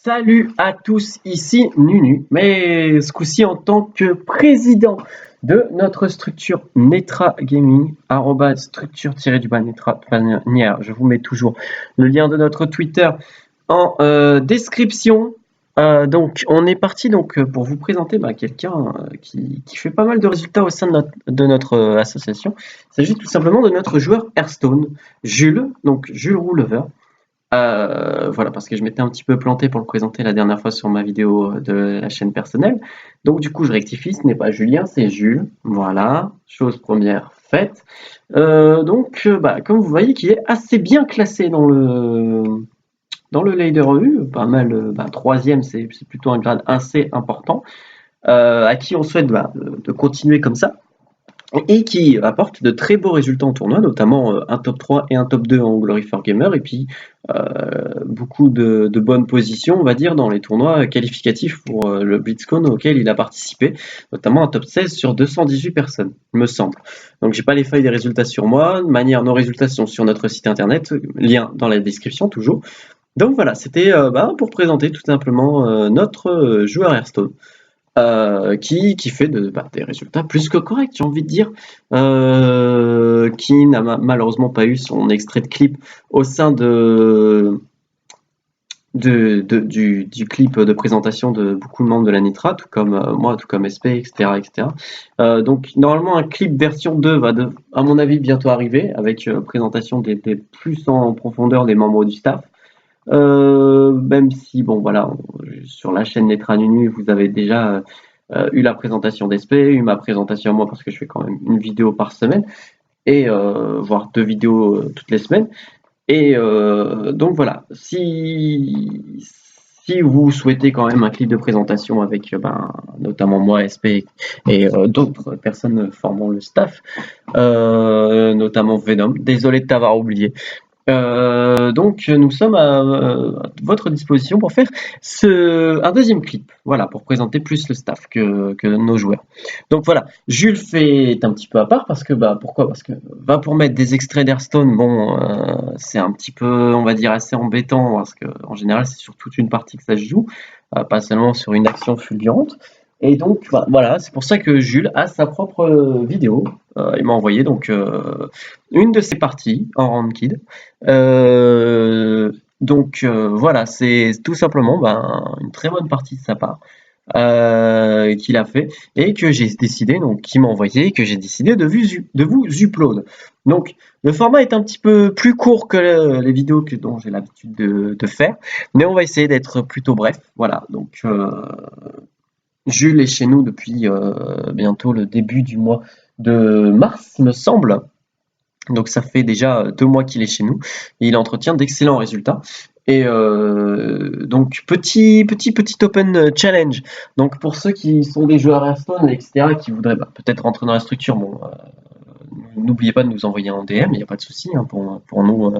Salut à tous, ici Nunu, mais ce coup-ci en tant que président de notre structure Netra Gaming, structure-netra de manière, je vous mets toujours le lien de notre Twitter en description. Donc on est parti pour vous présenter quelqu'un qui fait pas mal de résultats au sein de notre association. Il s'agit tout simplement de notre joueur Hearthstone, Jules, donc Jules Roulever. Voilà, parce que je m'étais un petit peu planté pour le présenter la dernière fois sur ma vidéo de la chaîne personnelle. Donc du coup, je rectifie, ce n'est pas Julien, c'est Jules. Voilà, chose première faite. Comme vous voyez, qu'il est assez bien classé dans le Leader U, pas mal, troisième, c'est plutôt un grade assez important, à qui on souhaite de continuer comme ça et qui apporte de très beaux résultats en tournoi, notamment un top 3 et un top 2 en Glory for Gamer, et puis beaucoup de bonnes positions, on va dire, dans les tournois qualificatifs pour le BlitzCon auquel il a participé, notamment un top 16 sur 218 personnes, il me semble. Donc j'ai pas les feuilles des résultats sur moi, de manière, nos résultats sont sur notre site internet, lien dans la description toujours. Donc voilà, c'était pour présenter tout simplement notre joueur Hearthstone. Qui fait des résultats plus que corrects, j'ai envie de dire, qui n'a malheureusement pas eu son extrait de clip au sein du clip de présentation de beaucoup de membres de la Nitra, tout comme moi, tout comme SP, etc. etc. Donc normalement un clip version 2 va à mon avis bientôt arriver, avec présentation des plus en profondeur des membres du staff. Même si, bon voilà, sur la chaîne Netra Nunu, vous avez déjà eu la présentation d'Espé, eu ma présentation à moi parce que je fais quand même une vidéo par semaine, et voire 2 vidéos toutes les semaines. Et donc voilà, si vous souhaitez quand même un clip de présentation avec notamment moi, SP, et d'autres personnes formant le staff, notamment Venom, désolé de t'avoir oublié. Donc nous sommes à votre disposition pour faire un deuxième clip, voilà, pour présenter plus le staff que nos joueurs. Donc voilà, Jules est un petit peu à part parce que pourquoi? Parce que pour mettre des extraits d'Hearthstone, bon, c'est un petit peu, on va dire, assez embêtant parce que en général c'est sur toute une partie que ça se joue, pas seulement sur une action fulgurante. Et donc voilà, c'est pour ça que Jules a sa propre vidéo. Il m'a envoyé une de ses parties en ranked. Voilà, c'est tout simplement une très bonne partie de sa part qu'il a fait et que j'ai décidé, donc qui m'a envoyé, que j'ai décidé de vous upload. Donc le format est un petit peu plus court que les vidéos dont j'ai l'habitude de faire, mais on va essayer d'être plutôt bref. Voilà, donc Jules est chez nous depuis bientôt le début du mois de mars, me semble. Donc ça fait déjà 2 mois qu'il est chez nous et il entretient d'excellents résultats. Et donc petit open challenge. Donc pour ceux qui sont des joueurs Hearthstone, etc., qui voudraient peut-être rentrer dans la structure, bon, n'oubliez pas de nous envoyer un DM, il n'y a pas de souci. Hein, pour nous,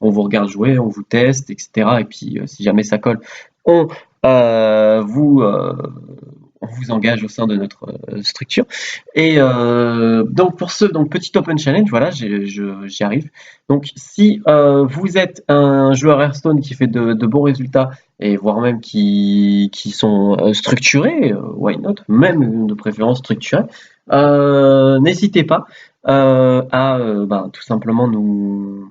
on vous regarde jouer, on vous teste, etc. Et puis si jamais ça colle, on vous engage au sein de notre structure. Et donc pour petit open challenge, voilà, j'y arrive. Donc si vous êtes un joueur Hearthstone qui fait de bons résultats et voire même qui sont structurés, why not, même de préférence structurés, n'hésitez pas à tout simplement nous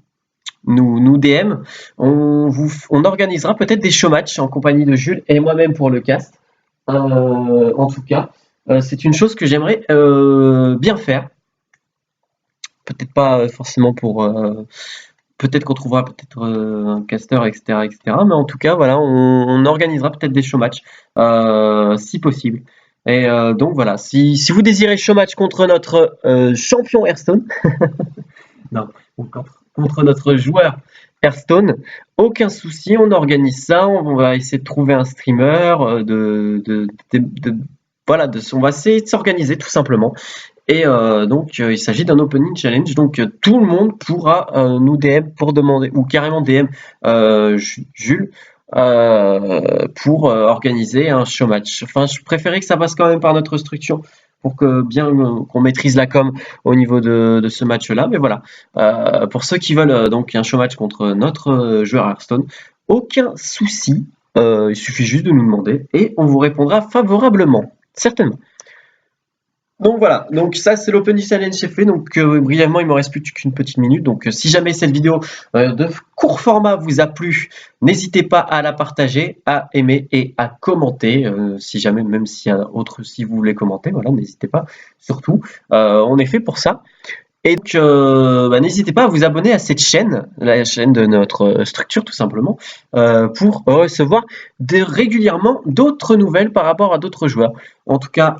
DM. On organisera peut-être des show matchs en compagnie de Jules et moi-même pour le cast. En tout cas, c'est une chose que j'aimerais bien faire. Peut-être pas forcément peut-être qu'on trouvera peut-être un caster, etc., etc. Mais en tout cas, voilà, on organisera peut-être des show matchs si possible. Et donc voilà, si vous désirez show match contre notre champion Hearthstone, non, contre notre joueur Hearthstone, aucun souci, on organise ça, on va essayer de trouver un streamer, voilà, on va essayer de s'organiser tout simplement. Et il s'agit d'un opening challenge, donc tout le monde pourra nous DM pour demander, ou carrément DM Jules, pour organiser un show match. Enfin, je préférais que ça passe quand même par notre structure pour que qu'on maîtrise la com au niveau de ce match-là. Mais voilà, pour ceux qui veulent donc un show match contre notre joueur Hearthstone, aucun souci. Il suffit juste de nous demander et on vous répondra favorablement, certainement. Donc voilà, donc ça c'est l'Open Challenge c'est fait, donc brièvement il me reste plus qu'une petite minute, donc si jamais cette vidéo de court format vous a plu, n'hésitez pas à la partager, à aimer et à commenter, si jamais, même s'il y a autre, si vous voulez commenter, voilà, n'hésitez pas, surtout, on est fait pour ça. Et donc, n'hésitez pas à vous abonner à cette chaîne, la chaîne de notre structure tout simplement, pour recevoir régulièrement d'autres nouvelles par rapport à d'autres joueurs. En tout cas,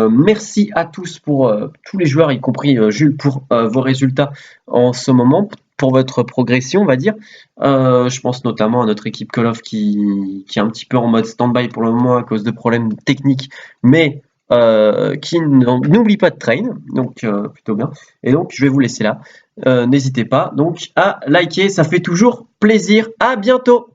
merci à tous pour tous les joueurs, y compris Jules, pour vos résultats en ce moment, pour votre progression, on va dire. Je pense notamment à notre équipe Call of qui est un petit peu en mode stand-by pour le moment à cause de problèmes techniques, mais qui n'oublie pas de train, donc plutôt bien. Et donc je vais vous laisser là. N'hésitez pas donc à liker, ça fait toujours plaisir. À bientôt.